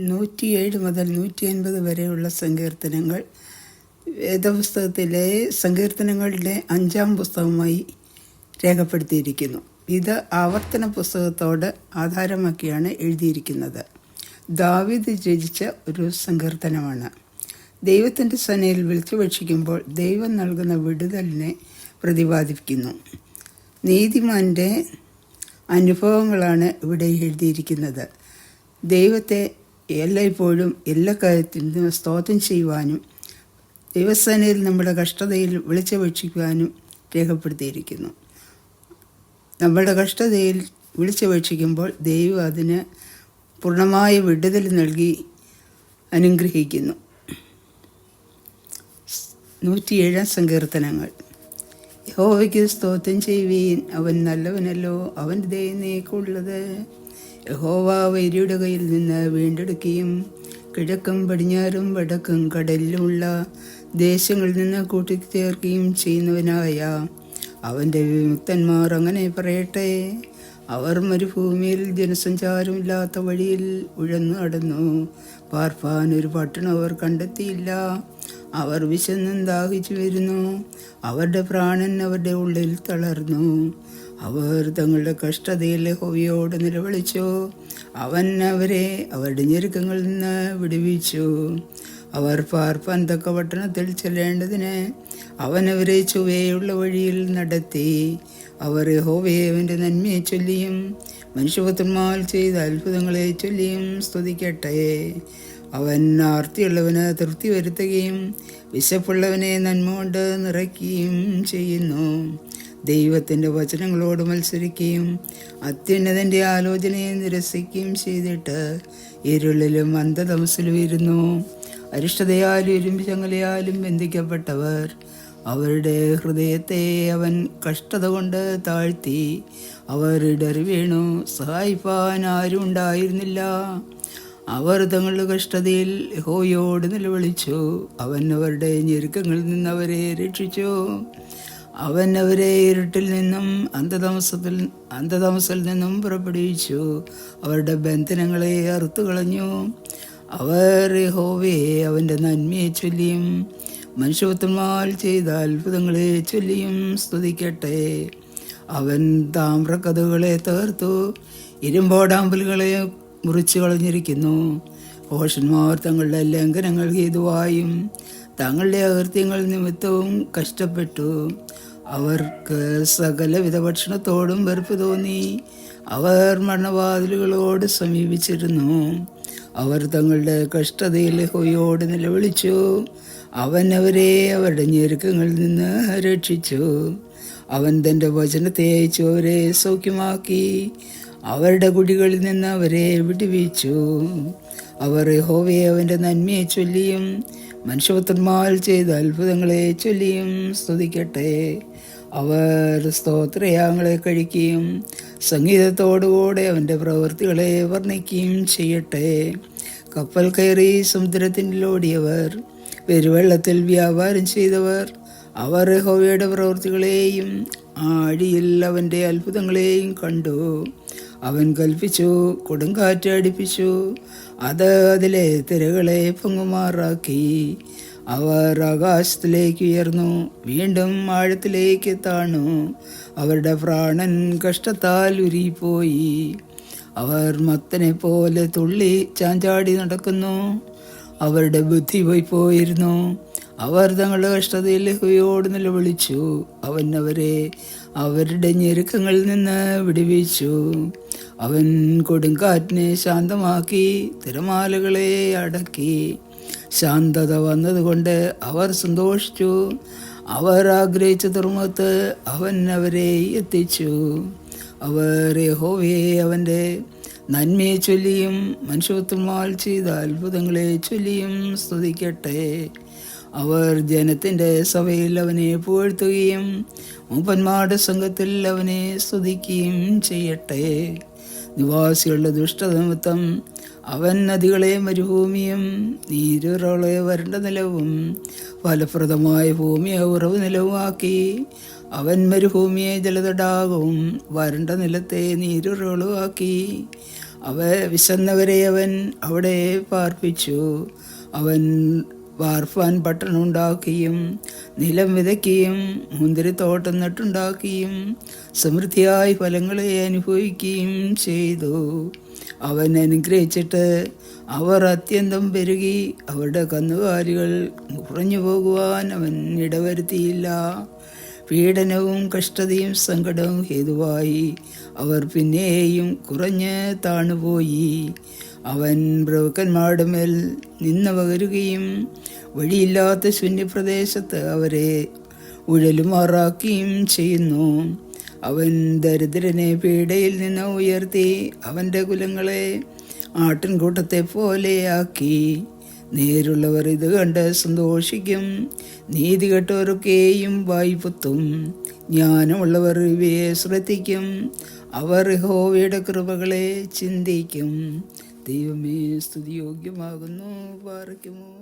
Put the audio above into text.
107 മുതൽ 150 വരെയുള്ള സങ്കീർത്തനങ്ങൾ വേദപുസ്തകത്തിലെ സങ്കീർത്തനങ്ങളുടെ 5-ാം പുസ്തകമായി രേഖപ്പെടുത്തിയിരിക്കുന്നു. ഇത് ആവർത്തന പുസ്തകത്തോട് ആധാരമാക്കിയാണ് എഴുതിയിരിക്കുന്നത്. ദാവീദ് രചിച്ച ഒരു സങ്കീർത്തനമാണ്. ദൈവത്തിൻ്റെ സന്നയിൽ വിളിച്ചുപേക്ഷിക്കുമ്പോൾ ദൈവം നൽകുന്ന വിടുതലിനെ പ്രതിപാദിക്കുന്നു. നീതിമാൻ്റെ അനുഭവങ്ങളാണ് ഇവിടെ എഴുതിയിരിക്കുന്നത്. ദൈവത്തെ എല്ലായ്പ്പോഴും എല്ലാ കാര്യത്തിലും സ്തോത്രം ചെയ്യുവാനും ദൈവസേനയിൽ നമ്മുടെ കഷ്ടതയിൽ വിളിച്ചപേക്ഷിക്കുവാനും രേഖപ്പെടുത്തിയിരിക്കുന്നു. നമ്മുടെ കഷ്ടതയിൽ വിളിച്ചപേക്ഷിക്കുമ്പോൾ ദൈവം അതിന് പൂർണ്ണമായ വിടുതൽ നൽകി അനുഗ്രഹിക്കുന്നു. 107 സങ്കീർത്തനങ്ങൾ. യഹോവയ്ക്ക് സ്തോത്രം ചെയ്യുവീൻ, അവൻ നല്ലവനല്ലോ, അവൻ്റെ ദയ നീക്കുള്ളത്. യഹോവ വൈരിയുടെ കയ്യിൽ നിന്ന് വീണ്ടെടുക്കുകയും കിഴക്കും പടിഞ്ഞാറും വടക്കും കടലിലുമുള്ള ദേശങ്ങളിൽ നിന്ന് കൂട്ടിച്ചേർക്കുകയും ചെയ്യുന്നവനായ അവൻ്റെ വിമുക്തന്മാർ അങ്ങനെ പറയട്ടെ. അവർ മരുഭൂമിയിൽ ജനസഞ്ചാരമില്ലാത്ത വഴിയിൽ ഉഴന്നു നടന്നു. പാർപ്പാൻ ഒരു പട്ടണം അവർ കണ്ടെത്തിയില്ല. അവർ വിശന്നും ദാഹിച്ചു വരുന്നു. അവരുടെ പ്രാണൻ അവരുടെ ഉള്ളിൽ തളർന്നു. അവർ തങ്ങളുടെ കഷ്ടതയിൽ യഹോവയോട് നിലവിളിച്ചു. അവൻ അവരെ അവരുടെ ഞെരുക്കങ്ങളിൽ നിന്ന് വിടുവിച്ചു. അവർ പാർപ്പാൻ തക്ക പട്ടണത്തിൽ ചെല്ലേണ്ടതിന് അവൻ അവരെ ചൊവ്വയുള്ള വഴിയിൽ നടത്തി. അവർ യഹോവയെ അവൻ്റെ നന്മയെ ചൊല്ലിയും മനുഷ്യപുത്രന്മാർ ചെയ്ത അത്ഭുതങ്ങളെ ചൊല്ലിയും സ്തുതിക്കട്ടെ. അവൻ ആർത്തിയുള്ളവന് തൃപ്തി വരുത്തുകയും വിശപ്പുള്ളവനെ നന്മ കൊണ്ട് നിറയ്ക്കുകയും ചെയ്യുന്നു. ദൈവത്തിൻ്റെ വചനങ്ങളോട് മത്സരിക്കുകയും അത്യുന്നതൻ്റെ ആലോചനയെ നിരസിക്കുകയും ചെയ്തിട്ട് ഇരുളിലും അന്ധതമസിലും ഇരുന്നു. അരിഷ്ടതയാലും ഇരുമ്പിച്ചങ്ങലയാലും ബന്ധിക്കപ്പെട്ടവർ അവരുടെ ഹൃദയത്തെ അവൻ കഷ്ടത കൊണ്ട് താഴ്ത്തി. അവർ ഇടറി വീണു, സഹായിപ്പാൻ ആരും ഉണ്ടായിരുന്നില്ല. അവർ തങ്ങളുടെ കഷ്ടതയിൽ യഹോവയോട് നിലവിളിച്ചു. അവൻ അവരുടെ ഞെരുക്കങ്ങളിൽ നിന്ന് അവരെ രക്ഷിച്ചു. അവൻ അവരെ ഇരുട്ടിൽ നിന്നും അന്ധതമസിൽ നിന്നും പുറപ്പെടുവിച്ചു. അവരുടെ ബന്ധനങ്ങളെ അറുത്തു കളഞ്ഞു. അവർ യഹോവയെ അവൻ്റെ നന്മയെ ചൊല്ലിയും മനുഷ്യപുത്രന്മാർ ചെയ്ത അത്ഭുതങ്ങളെ ചൊല്ലിയും സ്തുതിക്കട്ടെ. അവൻ താമ്രക്കഥകളെ തകർത്തു, ഇരുമ്പോടാമ്പലുകളെ മുറിച്ചു കളഞ്ഞിരിക്കുന്നു. ഭോഷന്മാർ തങ്ങളുടെ ലംഘനങ്ങൾ ഹേതുവായും തങ്ങളുടെ അകൃത്യങ്ങൾ നിമിത്തവും കഷ്ടപ്പെട്ടു. അവർക്ക് സകലവിധ ഭക്ഷണത്തോടും വെറുപ്പ് തോന്നി. അവർ മരണവാതിലുകളോട് സമീപിച്ചിരുന്നു. അവർ തങ്ങളുടെ കഷ്ടതയിൽ യഹോവയോട് നിലവിളിച്ചു. അവൻ അവരെ അവരുടെ ഞെരുക്കങ്ങളിൽ നിന്ന് രക്ഷിച്ചു. അവൻ തൻ്റെ വചനത്തെ അയച്ചു അവരെ സൗഖ്യമാക്കി. അവരുടെ കുടികളിൽ നിന്ന് അവരെ വിടുവിച്ചു. അവർ യഹോവയെ അവൻ്റെ നന്മയെ ചൊല്ലിയും മനുഷ്യപുത്രന്മാർ ചെയ്ത അത്ഭുതങ്ങളെ ചൊല്ലിയും സ്തുതിക്കട്ടെ. അവർ സ്തോത്രയാഗങ്ങളെ കഴിക്കുകയും സംഗീതത്തോടുകൂടെ അവൻ്റെ പ്രവൃത്തികളെ വർണ്ണിക്കുകയും ചെയ്യട്ടെ. കപ്പൽ കയറി സമുദ്രത്തിലോടിയവർ, പെരുവെള്ളത്തിൽ വ്യാപാരം ചെയ്തവർ, അവർ യഹോവയുടെ പ്രവൃത്തികളെയും ആഴിയിൽ അവൻ്റെ അത്ഭുതങ്ങളെയും കണ്ടു. അവൻ കൽപ്പിച്ചു, കൊടുങ്കാറ്റ് അടിപ്പിച്ചു, അത് അതിലെ തിരകളെ പൊങ്ങുമാറാക്കി. അവർ ആകാശത്തിലേക്ക് ഉയർന്നു, വീണ്ടും ആഴത്തിലേക്ക് താണു. അവരുടെ പ്രാണൻ കഷ്ടത്താൽ ഉരുകിപ്പോയി. അവർ മത്തനെ പോലെ തുള്ളി ചാഞ്ചാടി നടക്കുന്നു. അവരുടെ ബുദ്ധി പോയിരുന്നു. അവർ തങ്ങളുടെ കഷ്ടതയിൽ യഹോവയോട് നിലവിളിച്ചു. അവൻ അവരെ അവരുടെ ഞെരുക്കങ്ങളിൽ നിന്ന് വിടുവിച്ചു. അവൻ കൊടുങ്കാറ്റിനെ ശാന്തമാക്കി, തിരമാലകളെ അടക്കി. ശാന്തത വന്നതുകൊണ്ട് അവർ സന്തോഷിച്ചു. അവർ ആഗ്രഹിച്ച തുറമുഖത്ത് അവൻ അവരെ എത്തിച്ചു. അവർ യഹോവയെ അവൻ്റെ നന്മയെ ചൊല്ലിയും മനുഷ്യപുത്രന്മാർ ചെയ്ത അത്ഭുതങ്ങളെ ചൊല്ലിയും സ്തുതിക്കട്ടെ. അവർ ജനത്തിൻ്റെ സഭയിൽ അവനെ പുകഴ്ത്തുകയും മൂപ്പന്മാരുടെ സംഘത്തിൽ അവനെ സ്തുതിക്കുകയും ചെയ്യട്ടെ. നിവാസികളുടെ ദുഷ്ടത നിമിത്തം അവൻ നദികളെ മരുഭൂമിയും നീരുറവളെ വരണ്ട നിലവും ഫലപ്രദമായ ഭൂമിയെ ഉറവ് നിലവുമാക്കി. അവൻ മരുഭൂമിയെ ജലതടാകവും വരണ്ട നിലത്തെ നീരുറവളുമാക്കി. വിശന്നവരെ അവൻ അവിടെ പാർപ്പിച്ചു. അവൻ വാർപ്പാൻ പട്ടണം ഉണ്ടാക്കിയും നിലം വിതയ്ക്കുകയും മുന്തിരിത്തോട്ടം നട്ടുണ്ടാക്കിയും സമൃദ്ധിയായി ഫലങ്ങളെ അനുഭവിക്കുകയും ചെയ്തു. അവൻ അനുഗ്രഹിച്ചിട്ട് അവർ അത്യന്തം പെരുകി. അവരുടെ കന്നുകാലികൾ കുറഞ്ഞു പോകുവാൻ അവൻ ഇടവരുത്തിയില്ല. പീഡനവും കഷ്ടതയും സങ്കടവും ഹേതുവായി അവർ പിന്നെയും കുറഞ്ഞ് താണുപോയി. അവൻ പ്രഭുക്കന്മാരുടെ മേൽ നിന്ന പകരുകയും വഴിയില്ലാത്ത ശൂന്യപ്രദേശത്ത് അവരെ ഉഴലുമാറാക്കുകയും ചെയ്യുന്നു. അവൻ ദരിദ്രനെ പീഡയിൽ നിന്ന് ഉയർത്തി അവൻ്റെ കുലങ്ങളെ ആട്ടിൻകൂട്ടത്തെ പോലെയാക്കി. നേരുള്ളവർ ഇത് കണ്ട് സന്തോഷിക്കും. നീതി കെട്ടവരൊക്കെയും വായ്പുത്തും. ജ്ഞാനമുള്ളവർ ഇവയെ ശ്രദ്ധിക്കും. അവർ യഹോവയുടെ കൃപകളെ ചിന്തിക്കും. ദൈവമേ, സ്തുതിയോഗ്യമാകുന്നു. പാർക്കുമോ.